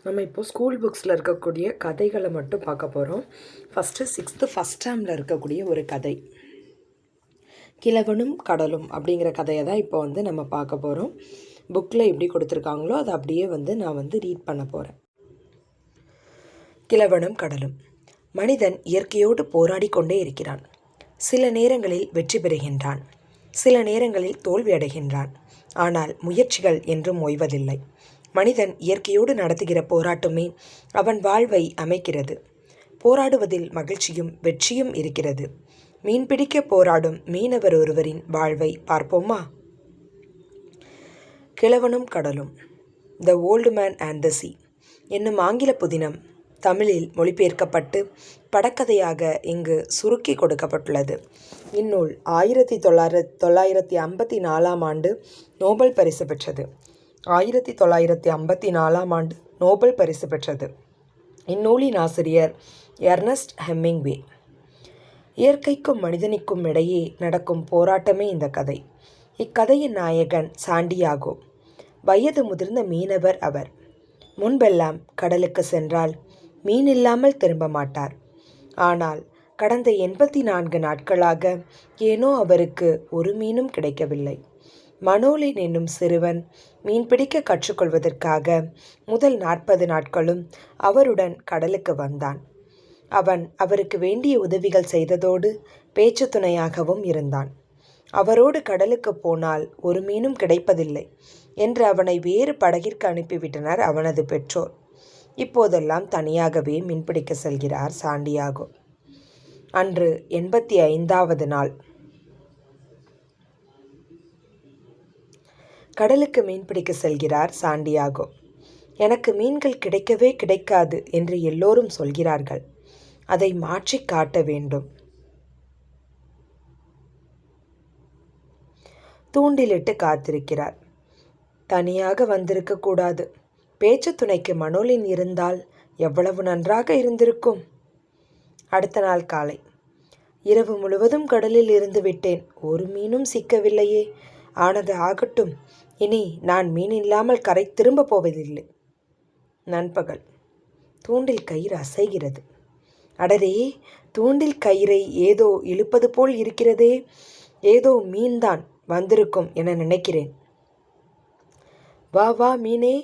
நம்ம இப்போது ஸ்கூல் புக்ஸில் இருக்கக்கூடிய கதைகளை மட்டும் பார்க்க போகிறோம். ஃபஸ்ட்டு 6th ஃபஸ்ட் டேர்மில் இருக்கக்கூடிய ஒரு கதை, கிழவனும் கடலும் அப்படிங்கிற கதையை தான் இப்போ நம்ம பார்க்க போகிறோம். புக்கில் எப்படி கொடுத்துருக்காங்களோ அதை அப்படியே நான் ரீட் பண்ண போகிறேன். கிழவனும் கடலும். மனிதன் இயற்கையோடு போராடி கொண்டே இருக்கிறான். சில நேரங்களில் வெற்றி பெறுகின்றான், சில நேரங்களில் தோல்வி அடைகின்றான். ஆனால் முயற்சிகள் என்றும் ஓய்வதில்லை. மனிதன் இயற்கையோடு நடத்துகிற போராட்டமே அவன் வாழ்வை அமைக்கிறது. போராடுவதில் மகிழ்ச்சியும் வெற்றியும் இருக்கிறது. மீன்பிடிக்க போராடும் மீனவர் ஒருவரின் வாழ்வை பார்ப்போமா? கிழவனும் கடலும், the old man and the sea என்னும் ஆங்கில புதினம் தமிழில் மொழிபெயர்க்கப்பட்டு படக்கதையாக இங்கு சுருக்கி கொடுக்கப்பட்டுள்ளது. இந்நூல் 1954 ஆண்டு நோபல் பரிசு பெற்றது. 1954 நோபல் பரிசு பெற்றது. இந்நூலின் ஆசிரியர் எர்னஸ்ட் ஹெமிங்வே. இயற்கைக்கும் மனிதனுக்கும் இடையே நடக்கும் போராட்டமே இந்த கதை. இக்கதையின் நாயகன் சாண்டியாகோ. வயது முதிர்ந்த மீனவர் அவர். முன்பெல்லாம் கடலுக்கு சென்றால் மீன் இல்லாமல் திரும்ப மாட்டார். ஆனால் கடந்த 84 நாட்களாக ஏனோ அவருக்கு ஒரு மீனும் கிடைக்கவில்லை. மனோலின் என்னும் சிறுவன் மீன்பிடிக்க கற்றுக்கொள்வதற்காக முதல் 40 நாட்களும் அவருடன் கடலுக்கு வந்தான். அவன் அவருக்கு வேண்டிய உதவிகள் செய்ததோடு பேச்சு துணையாகவும் இருந்தான். அவரோடு கடலுக்கு போனால் ஒரு மீனும் கிடைப்பதில்லை என்று அவனை வேறு படகிற்கு அனுப்பிவிட்டனர் அவனது பெற்றோர். இப்போதெல்லாம் தனியாகவே மீன்பிடிக்க செல்கிறார் சாண்டியாகோ. அன்று 85வது நாள். கடலுக்கு மீன்பிடிக்க செல்கிறார் சாண்டியாகோ. எனக்கு மீன்கள் கிடைக்கவே கிடைக்காது என்று எல்லோரும் சொல்கிறார்கள். அதை மாற்றி காட்ட வேண்டும். தூண்டிலிட்டு காத்திருக்கிறார். தனியாக வந்திருக்க கூடாது. பேச்சு துணைக்கு மனோலின் இருந்தால் எவ்வளவு நன்றாக இருந்திருக்கும். அடுத்த நாள் காலை. இரவு முழுவதும் கடலில் இருந்து விட்டேன், ஒரு மீனும் சிக்கவில்லையே. ஆனது ஆகட்டும், இனி நான் மீன் இல்லாமல் கரை திரும்ப போவதில்லை. நண்பகல். தூண்டில் கயிறு அசைகிறது. அடரே, தூண்டில் கயிறை ஏதோ இழுப்பது போல் இருக்கிறதே. ஏதோ மீன்தான் வந்திருக்கும் என நினைக்கிறேன். வா வா மீனே,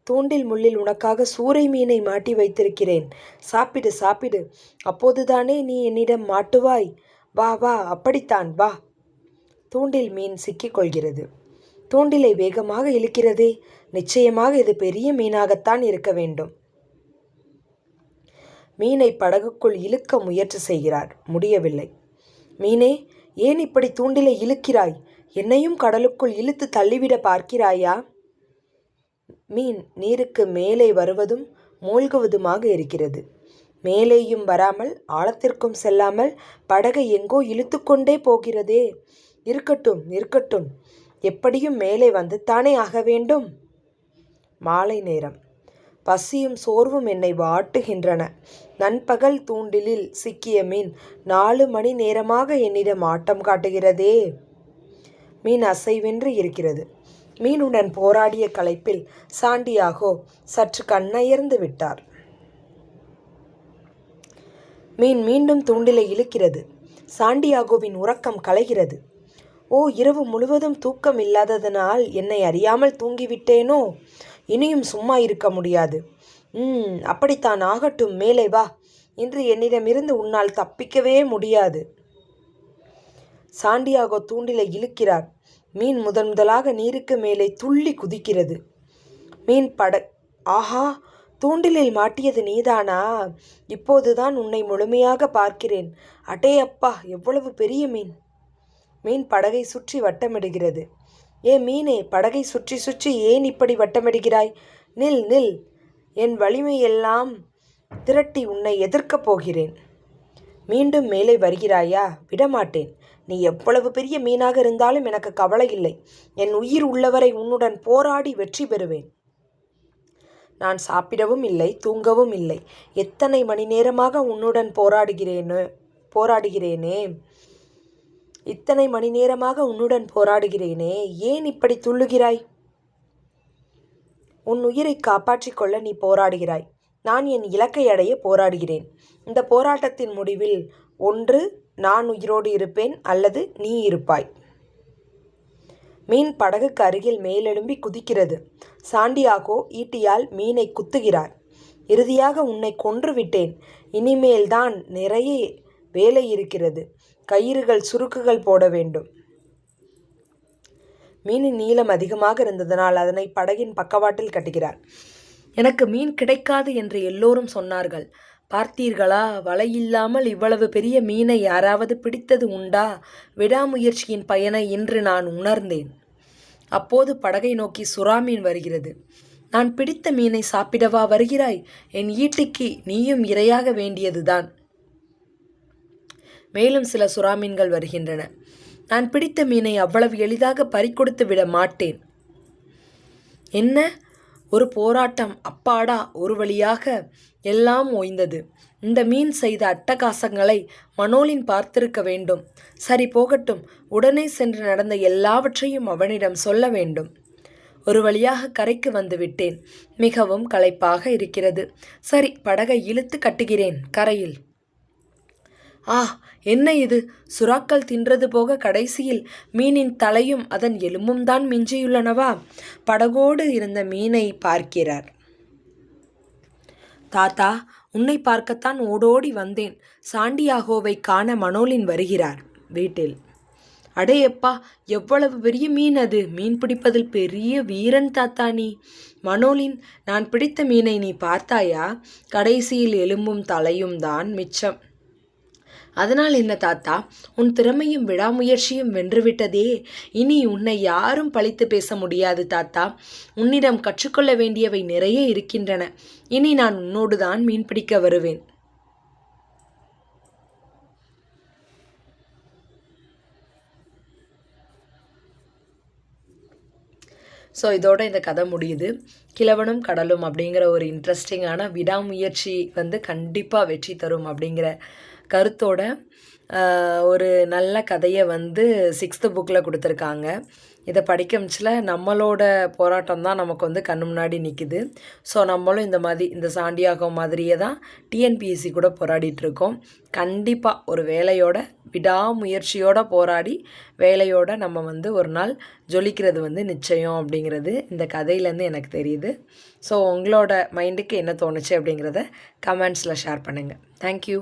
தூண்டில் முள்ளில் உனக்காக சூறை மீனை மாட்டி வைத்திருக்கிறேன். சாப்பிடு சாப்பிடு, அப்போதுதானே நீ என்னிடம் மாட்டுவாய். வா வா, அப்படித்தான் வா. தூண்டில் மீன் சிக்கிக்கொள்கிறது. தூண்டிலை வேகமாக இழுக்கிறதே. நிச்சயமாக இது பெரிய மீனாகத்தான் இருக்க வேண்டும். மீனை படகுக்குள் இழுக்க முயற்சி செய்கிறார். முடியவில்லை. மீனே, ஏன் இப்படி தூண்டிலை இழுக்கிறாய்? என்னையும் கடலுக்குள் இழுத்து தள்ளிவிட பார்க்கிறாயா? மீன் நீருக்கு மேலே வருவதும் மூழ்குவதுமாக இருக்கிறது. மேலேயும் வராமல் ஆழத்திற்கும் செல்லாமல் படகை எங்கோ இழுத்து கொண்டே போகிறதே. இருக்கட்டும் இருக்கட்டும், எப்படியும் மேலே வந்துத்தானே ஆக வேண்டும். மாலை நேரம். பசியும் சோர்வும் என்னை வாட்டுகின்றன. நண்பகல் தூண்டிலில் சிக்கிய மீன் 4 மணி நேரமாக என்னிடம் ஆட்டம் காட்டுகிறதே. மீன் அசைவின்றி இருக்கிறது. மீனுடன் போராடிய களைப்பில் சாண்டியாகோ சற்று கண்ணயர்ந்து விட்டார். மீன் மீண்டும் தூண்டிலை இழுக்கிறது. சாண்டியாகோவின் உறக்கம் கலைகிறது. ஓ, இரவு முழுவதும் தூக்கம் இல்லாததனால் என்னை அறியாமல் தூங்கிவிட்டேனோ? இனியும் சும்மா இருக்க முடியாது. அப்படித்தான் ஆகட்டும், மேலே வா. இன்று என்னிடமிருந்து உன்னால் தப்பிக்கவே முடியாது. சாண்டியாகோ தூண்டிலை இழுக்கிறார். மீன் முதலாக நீருக்கு மேலே துள்ளி குதிக்கிறது. மீன் ஆஹா, தூண்டிலில் மாட்டியது நீதானா? இப்போதுதான் உன்னை முழுமையாக பார்க்கிறேன். அடே அப்பா, எவ்வளவு பெரிய மீன்! மீன் படகை சுற்றி வட்டமிடுகிறது. ஏ மீனே, படகை சுற்றி சுற்றி ஏன் இப்படி வட்டமிடுகிறாய்? நில் நில், என் வலிமையெல்லாம் திரட்டி உன்னை எதிர்க்கப் போகிறேன். மீண்டும் மேலே வருகிறாயா? விடமாட்டேன். நீ எவ்வளவு பெரிய மீனாக இருந்தாலும் எனக்கு கவலை இல்லை. என் உயிர் உள்ளவரை உன்னுடன் போராடி வெற்றி பெறுவேன். நான் சாப்பிடவும் இல்லை, தூங்கவும் இல்லை. எத்தனை மணி நேரமாக உன்னுடன் போராடுகிறேனே. இத்தனை மணி நேரமாக உன்னுடன் போராடுகிறேனே. ஏன் இப்படி துள்ளுகிறாய்? உன் உயிரை காப்பாற்றிக் கொள்ள நீ போராடுகிறாய். நான் என் இலக்கை அடைய போராடுகிறேன். இந்த போராட்டத்தின் முடிவில் ஒன்று நான் உயிரோடு இருப்பேன் அல்லது நீ இருப்பாய். மீன் படகுக்கு அருகில் மேலெழும்பி குதிக்கிறது. சாண்டியாகோ ஈட்டியால் மீனை குத்துகிறார். இறுதியாக உன்னை கொன்று விட்டேன். இனிமேல்தான் நிறைய வேலை இருக்கிறது. கயிறுகள் சுருக்குகள் போட வேண்டும். மீனின் நீளம் அதிகமாக இருந்ததனால் அதனை படகின் பக்கவாட்டில் கட்டுகிறார். எனக்கு மீன் கிடைக்காது என்று எல்லோரும் சொன்னார்கள். பார்த்தீர்களா, வலையில்லாமல் இவ்வளவு பெரிய மீனை யாராவது பிடித்தது உண்டா? விடாமுயற்சியின் பயனை இன்று நான் உணர்ந்தேன். அப்போது படகை நோக்கி சுறா மீன் வருகிறது. நான் பிடித்த மீனை சாப்பிடவா வருகிறாய்? என் ஈட்டிக்கு நீயும் இரையாக வேண்டியதுதான். மேலும் சில சுறா மீன்கள் வருகின்றன. நான் பிடித்த மீனை அவ்வளவு எளிதாக பறிகொடுத்து விட மாட்டேன். என்ன ஒரு போராட்டம்! அப்பாடா, ஒரு வழியாக எல்லாம் ஓய்ந்தது. இந்த மீன் செய்த அட்டகாசங்களை மனோலின் பார்த்திருக்க வேண்டும். சரி, போகட்டும். உடனே சென்று நடந்த எல்லாவற்றையும் அவனிடம் சொல்ல வேண்டும். ஒரு வழியாக கரைக்கு வந்து விட்டேன். மிகவும் களைப்பாக இருக்கிறது. சரி, படகை இழுத்து கட்டுகிறேன் கரையில். ஆ, என்ன இது? சுறாக்கள் தின்றது போக கடைசியில் மீனின் தலையும் அதன் எலும்பும் தான் மிஞ்சியுள்ளனவா? படகோடு இருந்த மீனை பார்க்கிறார். தாத்தா, உன்னை பார்க்கத்தான் ஓடோடி வந்தேன். சாண்டியாகோவை காண மனோலின் வருகிறார் வீட்டில். அடேயப்பா, எவ்வளவு பெரிய மீன் அது! மீன் பிடிப்பதில் பெரிய வீரன் தாத்தா நீ. மனோலின், நான் பிடித்த மீனை நீ பார்த்தாயா? கடைசியில் எலும்பும் தலையும் தான் மிச்சம். அதனால் என்ன தாத்தா, உன் திறமையும் விடாமுயற்சியும் வென்றுவிட்டதே. இனி உன்னை யாரும் பழித்து பேச முடியாது தாத்தா. உன்னிடம் கற்றுக்கொள்ள வேண்டியவை நிறைய இருக்கின்றன. இனி நான் உன்னோடு தான் மீன் பிடிக்க வருவேன். ஸோ இதோட இந்த கதை முடியுது. கிழவனும் கடலும் அப்படிங்கிற ஒரு இன்ட்ரெஸ்டிங்கான விடாமுயற்சி கண்டிப்பாக வெற்றி தரும் அப்படிங்கிற கருத்தோட ஒரு நல்ல கதையை 6th புக்கில் கொடுத்துருக்காங்க. இதை படிக்கமிச்சில் நம்மளோட போராட்டம் தான் நமக்கு கண்ணு முன்னாடி நிற்குது. ஸோ நம்மளும் இந்த சாண்டியாகோ மாதிரியே தான் டிஎன்பிஎஸ்சி கூட போராடிட்டுருக்கோம். கண்டிப்பாக ஒரு வேலையோட விடாமுயற்சியோடு போராடி வேலையோட நம்ம ஒரு நாள் ஜொலிக்கிறது நிச்சயம் அப்படிங்கிறது இந்த கதையிலேருந்து எனக்கு தெரியுது. ஸோ உங்களோட மைண்டுக்கு என்ன தோணுச்சு அப்படிங்கிறத கமெண்ட்ஸில் ஷேர் பண்ணுங்கள். தேங்க்யூ.